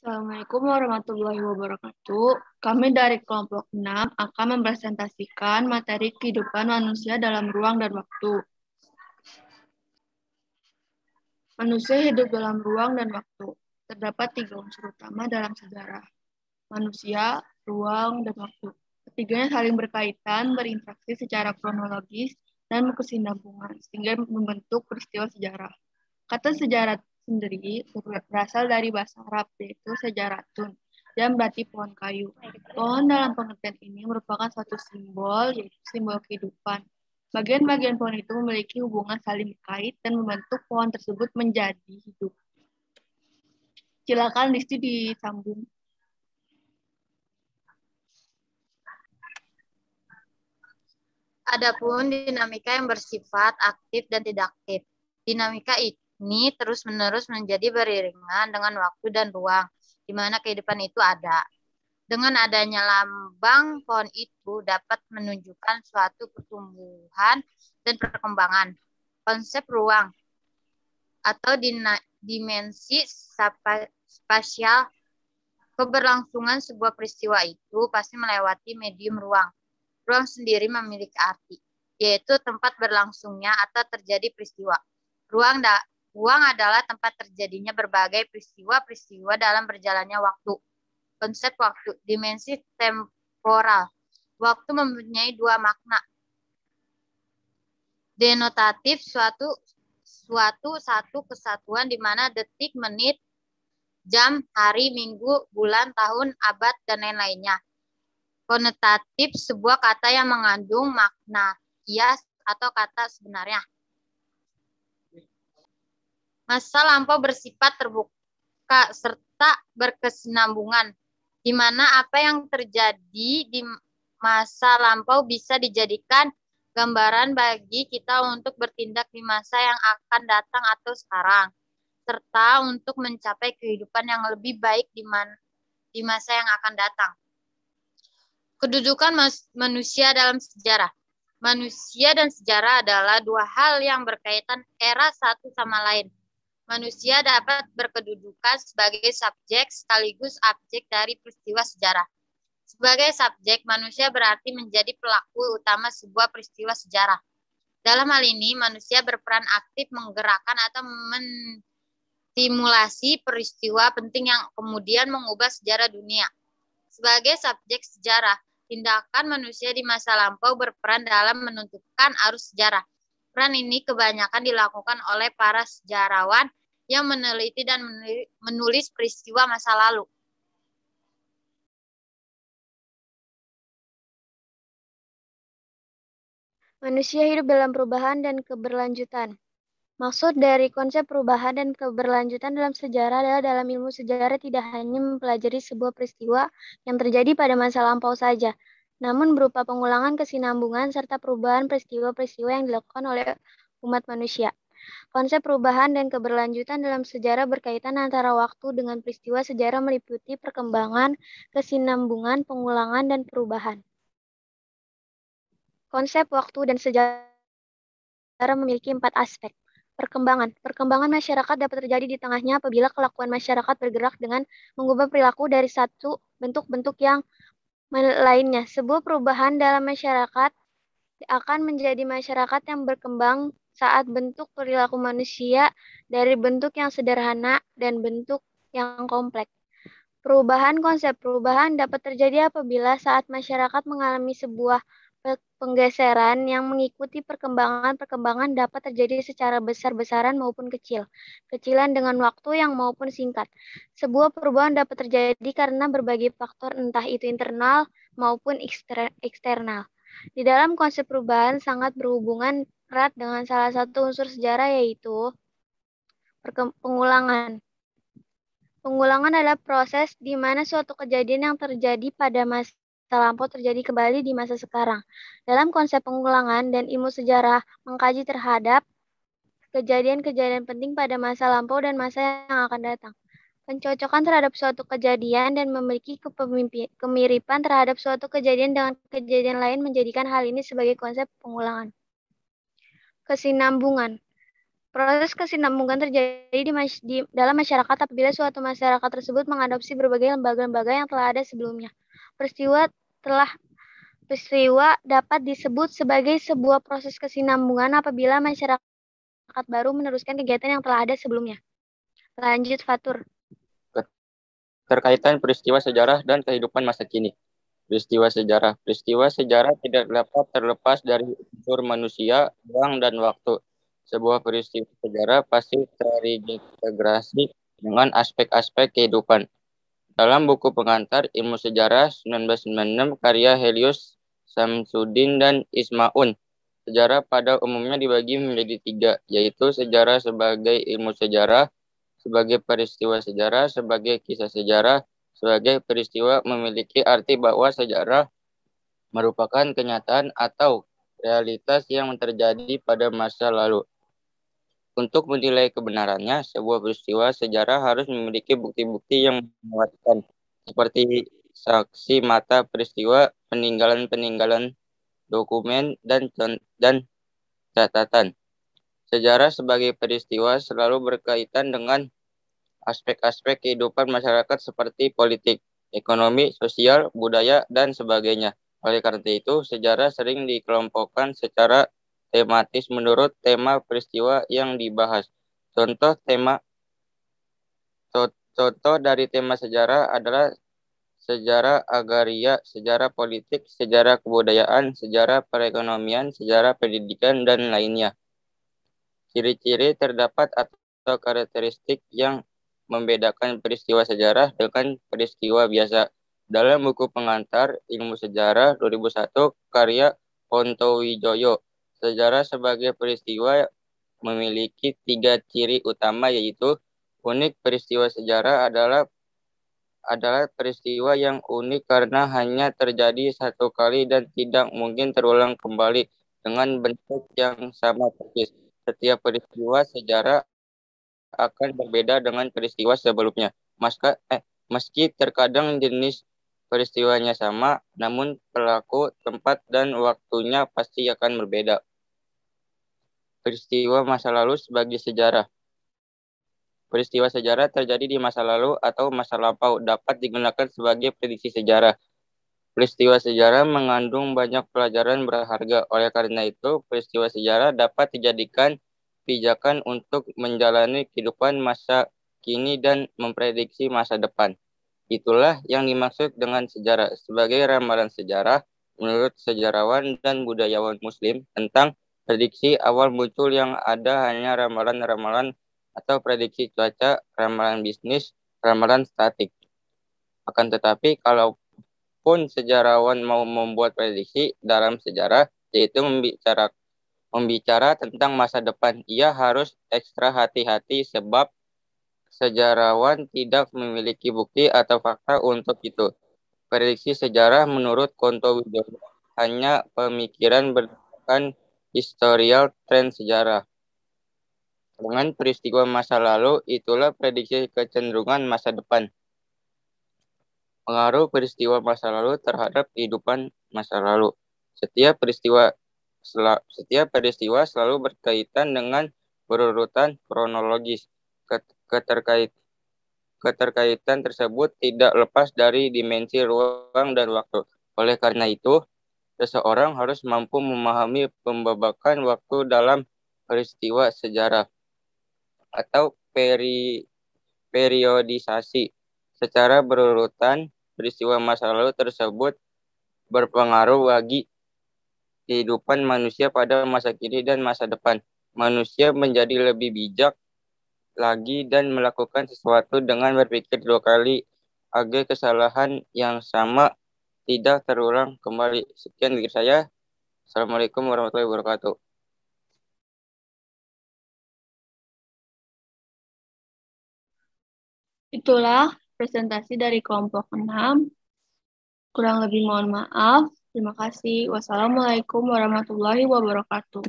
Assalamualaikum warahmatullahi wabarakatuh. Kami dari kelompok 6 akan mempresentasikan materi kehidupan manusia dalam ruang dan waktu. Manusia hidup dalam ruang dan waktu. Terdapat 3 unsur utama dalam sejarah. Manusia, ruang, dan waktu. Ketiganya saling berkaitan, berinteraksi secara kronologis, dan berkesinambungan, sehingga membentuk peristiwa sejarah. Kata sejarah sendiri berasal dari bahasa Arab, yaitu sejaratun, yang berarti pohon kayu. Pohon dalam pengertian ini merupakan suatu simbol, yaitu simbol kehidupan. Bagian-bagian pohon itu memiliki hubungan saling kait dan membentuk pohon tersebut menjadi hidup. Silakan Listi disambung. Adapun dinamika yang bersifat aktif dan tidak aktif. Dinamika ini terus-menerus menjadi beriringan dengan waktu dan ruang, di mana kehidupan itu ada. Dengan adanya lambang pohon itu dapat menunjukkan suatu pertumbuhan dan perkembangan. Konsep ruang atau dimensi spasial, keberlangsungan sebuah peristiwa itu pasti melewati medium ruang. Ruang sendiri memiliki arti, yaitu tempat berlangsungnya atau terjadi peristiwa. Ruang adalah tempat terjadinya berbagai peristiwa-peristiwa dalam berjalannya waktu. Konsep waktu, dimensi temporal. Waktu mempunyai dua makna. Denotatif, satu kesatuan di mana detik, menit, jam, hari, minggu, bulan, tahun, abad, dan lain-lainnya. Konotatif, sebuah kata yang mengandung makna kias atau kata sebenarnya. Masa lampau bersifat terbuka serta berkesinambungan, di mana apa yang terjadi di masa lampau bisa dijadikan gambaran bagi kita untuk bertindak di masa yang akan datang atau sekarang, serta untuk mencapai kehidupan yang lebih baik di masa yang akan datang. Kedudukan manusia dalam sejarah. Manusia dan sejarah adalah dua hal yang berkaitan erat satu sama lain. Manusia dapat berkedudukan sebagai subjek sekaligus objek dari peristiwa sejarah. Sebagai subjek, manusia berarti menjadi pelaku utama sebuah peristiwa sejarah. Dalam hal ini, manusia berperan aktif menggerakkan atau menstimulasi peristiwa penting yang kemudian mengubah sejarah dunia. Sebagai subjek sejarah, tindakan manusia di masa lampau berperan dalam menentukan arus sejarah. Peran ini kebanyakan dilakukan oleh para sejarawan yang meneliti dan menulis peristiwa masa lalu. Manusia hidup dalam perubahan dan keberlanjutan. Maksud dari konsep perubahan dan keberlanjutan dalam sejarah adalah dalam ilmu sejarah tidak hanya mempelajari sebuah peristiwa yang terjadi pada masa lampau saja, namun berupa pengulangan kesinambungan serta perubahan peristiwa-peristiwa yang dilakukan oleh umat manusia. Konsep perubahan dan keberlanjutan dalam sejarah berkaitan antara waktu dengan peristiwa sejarah meliputi perkembangan, kesinambungan, pengulangan, dan perubahan. Konsep waktu dan sejarah memiliki 4 aspek. Perkembangan. Perkembangan masyarakat dapat terjadi di tengahnya apabila kelakuan masyarakat bergerak dengan mengubah perilaku dari satu bentuk-bentuk yang lainnya. Sebuah perubahan dalam masyarakat akan menjadi masyarakat yang berkembang saat bentuk perilaku manusia dari bentuk yang sederhana dan bentuk yang kompleks. Perubahan konsep perubahan dapat terjadi apabila saat masyarakat mengalami sebuah penggeseran yang mengikuti perkembangan dapat terjadi secara besar-besaran maupun kecilan dengan waktu yang maupun singkat. Sebuah perubahan dapat terjadi karena berbagai faktor entah itu internal maupun eksternal. Di dalam konsep perubahan sangat berhubungan erat dengan salah satu unsur sejarah yaitu pengulangan. Pengulangan adalah proses di mana suatu kejadian yang terjadi pada masa lampau terjadi kembali di masa sekarang. Dalam konsep pengulangan dan ilmu sejarah mengkaji terhadap kejadian-kejadian penting pada masa lampau dan masa yang akan datang. Pencocokan terhadap suatu kejadian dan memiliki kemiripan terhadap suatu kejadian dengan kejadian lain menjadikan hal ini sebagai konsep pengulangan. Kesinambungan. Proses kesinambungan terjadi di dalam masyarakat apabila suatu masyarakat tersebut mengadopsi berbagai lembaga-lembaga yang telah ada sebelumnya. Peristiwa dapat disebut sebagai sebuah proses kesinambungan apabila masyarakat baru meneruskan kegiatan yang telah ada sebelumnya. Lanjut, Fatur. Keterkaitan peristiwa sejarah dan kehidupan masa kini. Peristiwa sejarah. Peristiwa sejarah tidak dapat terlepas dari unsur manusia, ruang, dan waktu. Sebuah peristiwa sejarah pasti terintegrasi dengan aspek-aspek kehidupan. Dalam buku pengantar Ilmu Sejarah 1996 karya Helios Samsudin dan Ismaun, sejarah pada umumnya dibagi menjadi 3, yaitu sejarah sebagai ilmu sejarah, sebagai peristiwa sejarah, sebagai kisah sejarah, sebagai peristiwa memiliki arti bahwa sejarah merupakan kenyataan atau realitas yang terjadi pada masa lalu. Untuk menilai kebenarannya, sebuah peristiwa sejarah harus memiliki bukti-bukti yang menguatkan, seperti saksi mata peristiwa, peninggalan-peninggalan, dokumen, dan catatan. Sejarah sebagai peristiwa selalu berkaitan dengan aspek-aspek kehidupan masyarakat seperti politik, ekonomi, sosial, budaya, dan sebagainya. Oleh karena itu, sejarah sering dikelompokkan secara tematis menurut tema peristiwa yang dibahas. Contoh dari tema sejarah adalah sejarah agraria, sejarah politik, sejarah kebudayaan, sejarah perekonomian, sejarah pendidikan, dan lainnya. Ciri-ciri terdapat atau karakteristik yang membedakan peristiwa sejarah dengan peristiwa biasa. Dalam buku pengantar Ilmu Sejarah 2001 karya Ponto Wijoyo, sejarah sebagai peristiwa memiliki 3 ciri utama, yaitu unik. Peristiwa sejarah adalah peristiwa yang unik karena hanya terjadi satu kali dan tidak mungkin terulang kembali dengan bentuk yang sama persis. Setiap peristiwa sejarah akan berbeda dengan peristiwa sebelumnya. Meski terkadang jenis peristiwanya sama, namun pelaku, tempat, dan waktunya pasti akan berbeda. Peristiwa masa lalu sebagai sejarah. Peristiwa sejarah terjadi di masa lalu atau masa lampau dapat digunakan sebagai prediksi sejarah. Peristiwa sejarah mengandung banyak pelajaran berharga. Oleh karena itu, peristiwa sejarah dapat dijadikan pijakan untuk menjalani kehidupan masa kini dan memprediksi masa depan. Itulah yang dimaksud dengan sejarah. Sebagai ramalan sejarah, menurut sejarawan dan budayawan Muslim, tentang prediksi awal muncul yang ada hanya ramalan-ramalan atau prediksi cuaca, ramalan bisnis, ramalan statik. Akan tetapi, kalaupun sejarawan mau membuat prediksi dalam sejarah, yaitu membicara tentang masa depan, ia harus ekstra hati-hati sebab sejarawan tidak memiliki bukti atau fakta untuk itu. Prediksi sejarah menurut Ponto Wijoyo hanya pemikiran berdasarkan historial tren sejarah. Dengan peristiwa masa lalu, itulah prediksi kecenderungan masa depan. Pengaruh peristiwa masa lalu terhadap kehidupan masa lalu. Setiap peristiwa selalu berkaitan dengan berurutan kronologis. Keterkaitan tersebut tidak lepas dari dimensi ruang dan waktu. Oleh karena itu, seseorang harus mampu memahami pembabakan waktu dalam peristiwa sejarah atau periodisasi. Secara berurutan, peristiwa masa lalu tersebut berpengaruh bagi kehidupan manusia pada masa kini dan masa depan. Manusia menjadi lebih bijak lagi dan melakukan sesuatu dengan berpikir 2 kali agar kesalahan yang sama tidak terulang kembali. Sekian dari saya. Assalamualaikum warahmatullahi wabarakatuh. Itulah presentasi dari kelompok 6. Kurang lebih mohon maaf. Terima kasih. Wassalamualaikum warahmatullahi wabarakatuh.